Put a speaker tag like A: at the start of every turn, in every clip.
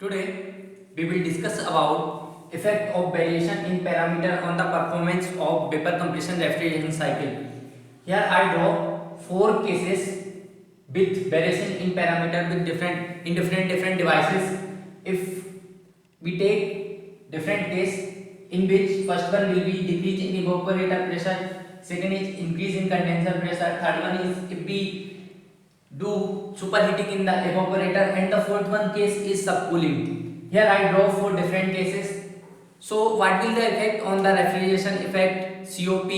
A: Today we will discuss about effect of variation in parameter on the performance of vapor compression refrigeration cycle. Here I draw four cases with variation in parameter with different devices. If we take different case in which first one will be decrease in evaporator pressure, second is increase in condenser pressure, third one is if we do superheating in the evaporator, and the fourth one case is subcooling. Here I draw four different cases. So what will the effect on the refrigeration effect, COP,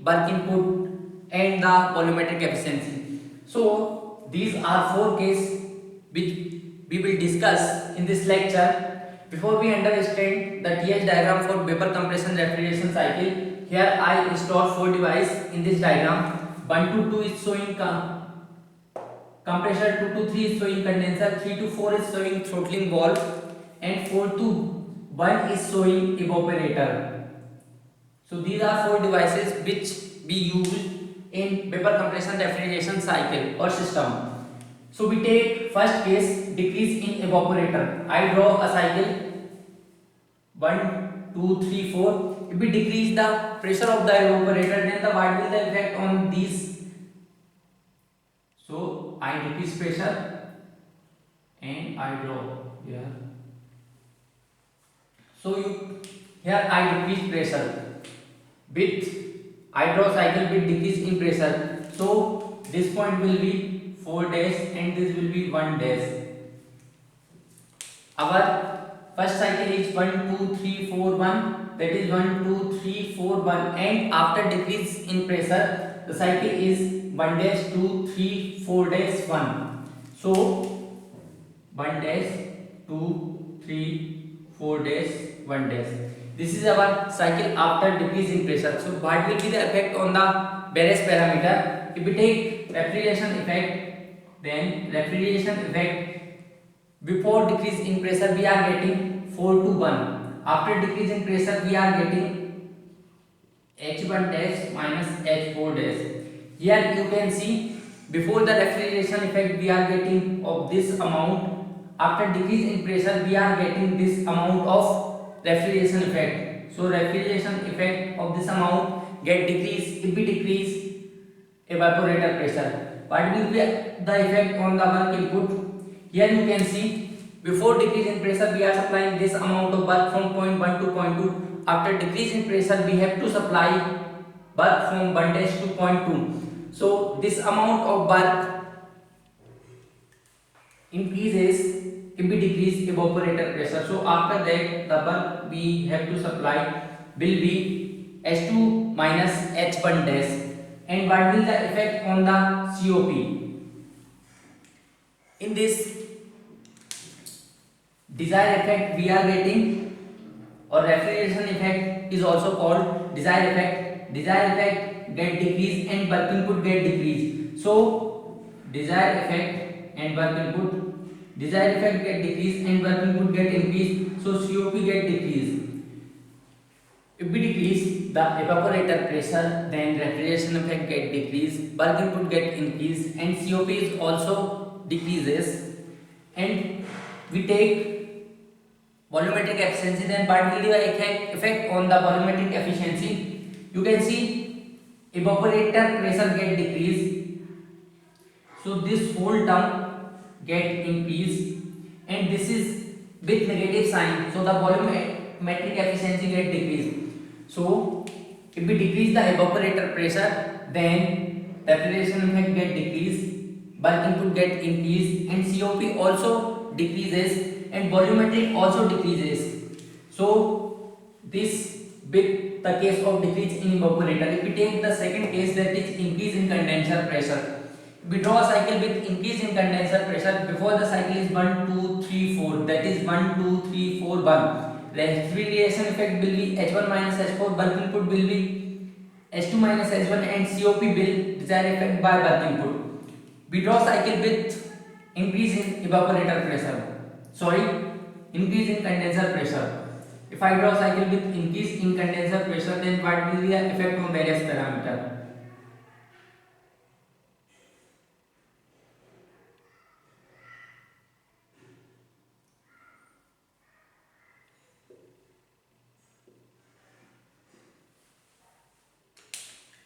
A: work input and the volumetric efficiency? So these are four cases which we will discuss in this lecture. Before we understand the TH diagram for vapor compression refrigeration cycle, here I install four devices in this diagram. 1 to 2 is showing compressor, 2 to 3 is showing condenser, 3 to 4 is showing throttling valve, and 4 to 1 is showing evaporator. So these are four devices which we use in vapor compression refrigeration cycle or system. So we take first case, decrease in evaporator. I draw a cycle 1 2 3 4. If we decrease the pressure of the evaporator, then what will the effect on these? So I decrease pressure and I draw here. So here I decrease pressure with I draw cycle with decrease in pressure. So this point will be 4 days and this will be 1 days. Our first cycle is 1 2 3 4 1. That is 1 2 3 4 1, and after decrease in pressure the cycle is 1 days 2 3 4 days 1. So 1 days 2 3 4 days 1 days. This is our cycle after decrease in pressure. So what will be the effect on the various parameter? If we take refrigeration effect, then refrigeration effect before decrease in pressure we are getting 4 to 1. After decrease in pressure we are getting H1 dash minus H4 dash. Here you can see before the refrigeration effect we are getting of this amount. After decrease in pressure we are getting this amount of refrigeration effect. So refrigeration effect of this amount get decrease if we decrease evaporator pressure. What will be the effect on the work input? Here you can see before decrease in pressure we are supplying this amount of work from point 1 to point 2. After decrease in pressure we have to supply work from 1 dash to point 2. So this amount of work increases if we decrease evaporator pressure. So after that the work we have to supply will be H2 minus H1 dash. And what will the effect on the COP? In this desired effect we are getting, or refrigeration effect is also called desired effect. Desired effect get decrease and work input get decrease. So desired effect and work input, desired effect get decrease and work input get increase. So COP get decrease. If we decrease the evaporator pressure, then refrigeration effect get decrease, work input get increase, and COP is also decreases. And we take volumetric efficiency, then what will be the effect on the volumetric efficiency? You can see evaporator pressure get decrease, so this whole term get increase, and this is with negative sign, so the volumetric efficiency get decrease. So if we decrease the evaporator pressure, then refrigeration effect get decrease, bulk input get increase, and COP also decreases and volumetric also decreases. So this with the case of decrease in evaporator. If we take the second case, that is increase in condenser pressure. We draw a cycle with increase in condenser pressure. Before the cycle is 1 2 3 4, that is 1 2 3 4 1. Refrigeration effect will be H1 minus H4, bulk input will be H2 minus H1, and COP will desired effect by bulk input. We draw cycle with increase in evaporator pressure. Sorry, increase in condenser pressure. If I draw cycle with increase in condenser pressure, then what will be the effect on various parameter?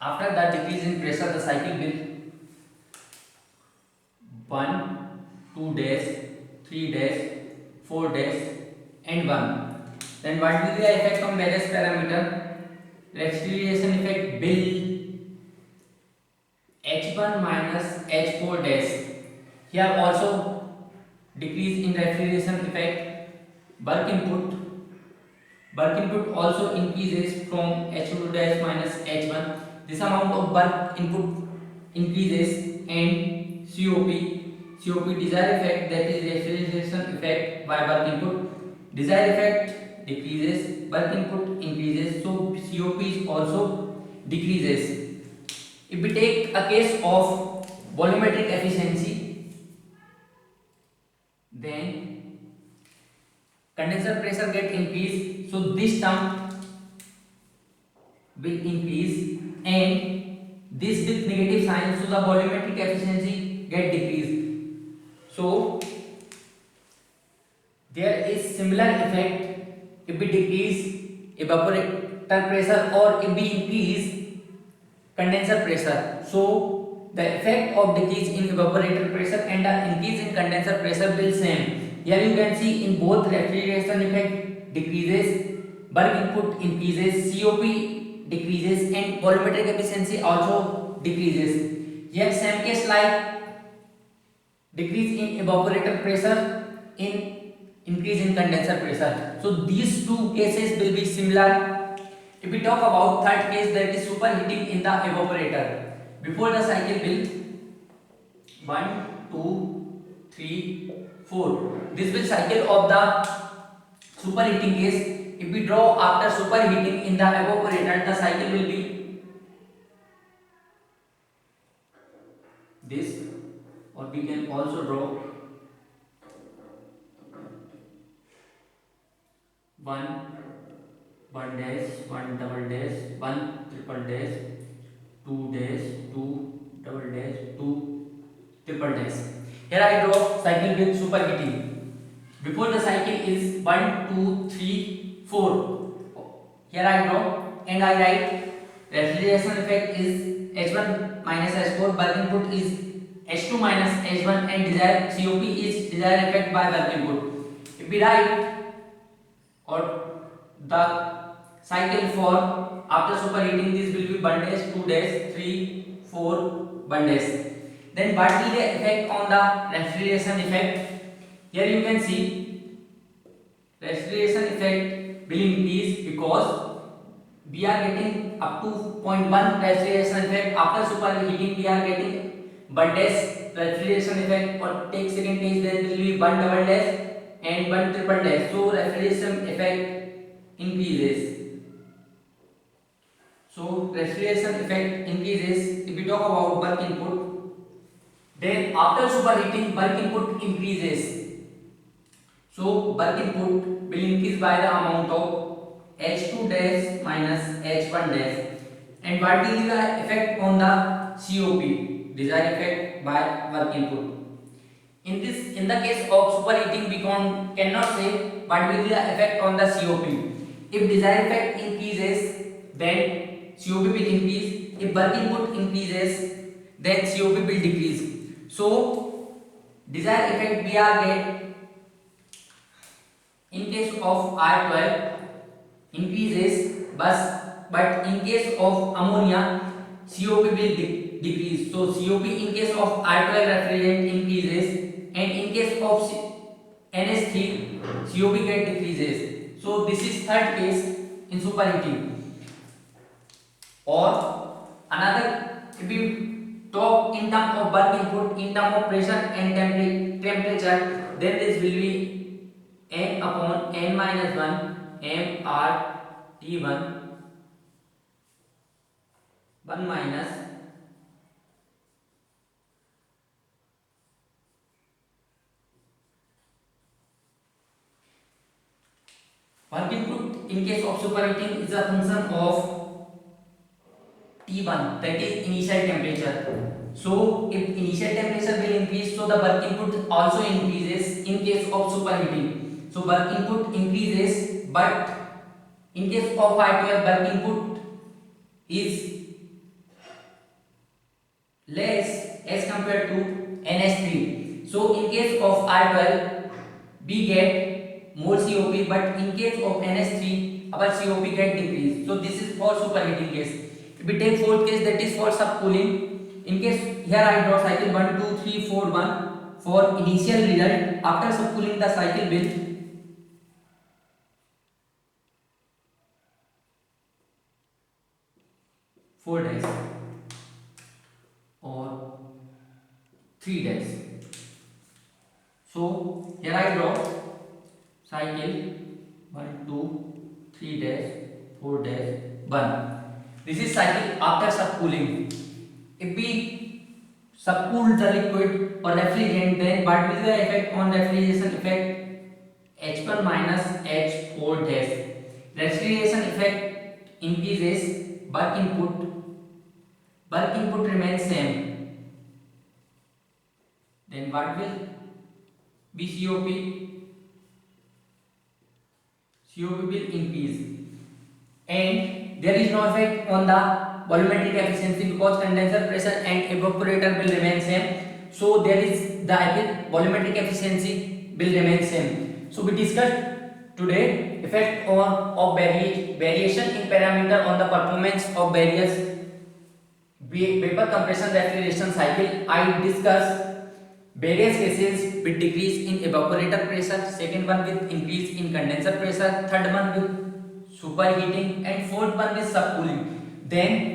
A: After the decrease in pressure, the cycle will 1, 2 days, 3 days, 4 days and 1. Then what will be the effect on various parameter? Refrigeration effect will H1 minus H4 days. Here also decrease in refrigeration effect. Bulk input also increases from H2 dash minus H1. This amount of bulk input increases, and COP desired effect, that is refrigeration effect by bulk input. Desired effect decreases, bulk input increases, so COP is also decreases. If we take a case of volumetric efficiency, then condenser pressure get increased, so this term will increase, and this with negative sign, so the volumetric efficiency get decreased. So there is similar effect if we decrease evaporator pressure or if we increase condenser pressure. So the effect of decrease in evaporator pressure and the increase in condenser pressure will same. Here you can see in both refrigeration effect decreases, bulk input increases, COP decreases, and volumetric efficiency also decreases. Here same case like decrease in evaporator pressure, in increase in condenser pressure. So these two cases will be similar. If we talk about third case, that is superheating in the evaporator. Before the cycle will 1, 2, 3, 4. This will cycle of the superheating case. If we draw after superheating in the evaporator, the cycle will be this, or we can also draw 1 dash, 1 double dash, 1 triple dash, 2 dash, 2 double dash, 2 triple dash. Here I draw cycle with superheating. Before the cycle is 1, 2, 3, 4. Here I draw and I write refrigeration effect is H1 minus H4, bulk input is H2 minus H1, and desired COP is desired effect by bulk input. If we write or the cycle for after superheating, this will be 1 dash, 2 dash, 3, 4, 1 dash. Then what will the effect on the refrigeration effect? Here you can see refrigeration effect will increase because we are getting up to 0.1 refrigeration effect. After superheating we are getting 1 dash refrigeration effect, or take second case, there will be 1 double dash and 1 triple dash. So refrigeration effect increases. So refrigeration effect increases. If we talk about bulk input, then after superheating bulk input increases. So bulk input will increase by the amount of H2 dash minus H1 dash. And what will be the effect on the COP? Desired effect by bulk input. In the case of superheating, we cannot say what will be the effect on the COP. If desired effect increases, then COP will increase. If bulk input increases, then COP will decrease. So desired effect we are get in case of R12 increases, but in case of ammonia COP will decrease. So COP in case of R12 refrigerant increases, and in case of NH3 COP get decreases. So this is third case in superheating. Or another, if we talk in terms of bulk input, in terms of pressure and temperature, then this will be n upon n minus 1 m r T1 1 minus bulk input in case of superheating is a function of T1, that is initial temperature. So if initial temperature will increase, so the bulk input also increases in case of superheating. So bulk input increases, but in case of R12 bulk input is less as compared to NH3. So in case of R12 we get more COP, but in case of NH3 our COP get decreased. So this is for superheating case. If we take fourth case, that is for subcooling. In case here I draw cycle 1 2 3 4 1 for initial result. After subcooling the cycle will 4 days or 3 days. So here I draw cycle 1 2 3 days 4 days 1. This is cycle after subcooling. If we subcool the liquid or refrigerant, then what will be the effect on refrigeration effect? H1 minus H4 dash. Refrigeration effect increases, bulk input remains same. Then what will be COP? COP will increase, and there is no effect on the volumetric efficiency because condenser pressure and evaporator will remain same. So there is the volumetric efficiency will remain same. So we discussed today effect of variation in parameter on the performance of various vapor compression refrigeration cycle. I discussed various cases with decrease in evaporator pressure, second one with increase in condenser pressure, third one with superheating, and fourth one with subcooling. Then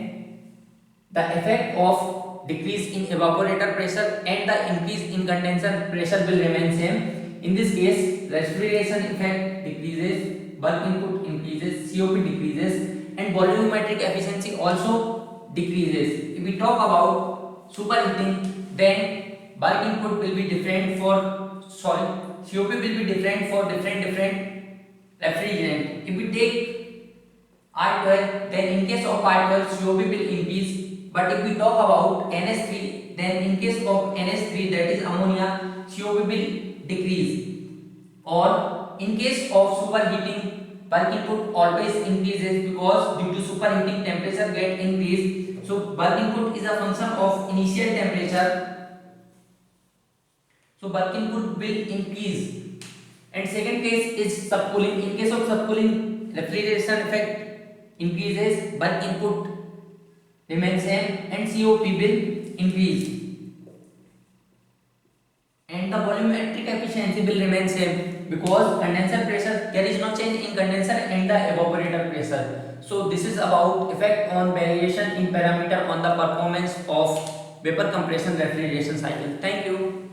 A: the effect of decrease in evaporator pressure and the increase in condenser pressure will remain same. In this case, refrigeration effect decreases, bulk input increases, COP decreases, and volumetric efficiency also decreases. If we talk about superheating, then bulk input will be different for COP will be different for different refrigerant. If we take R12, then in case of R12 COP will increase, but if we talk about NH3, then in case of NH3, that is ammonia, COP will decrease. Or in case of superheating, bulk input always increases because due to superheating temperature get increased. So bulk input is a function of initial temperature. So bulk input will increase. And second case is subcooling. In case of subcooling, refrigeration effect increases, bulk input remains same, and COP will increase. And the volumetric efficiency will remain same because condenser pressure, there is no change in condenser and the evaporator pressure. So this is about effect on variation in parameter on the performance of vapor compression refrigeration cycle. Thank you.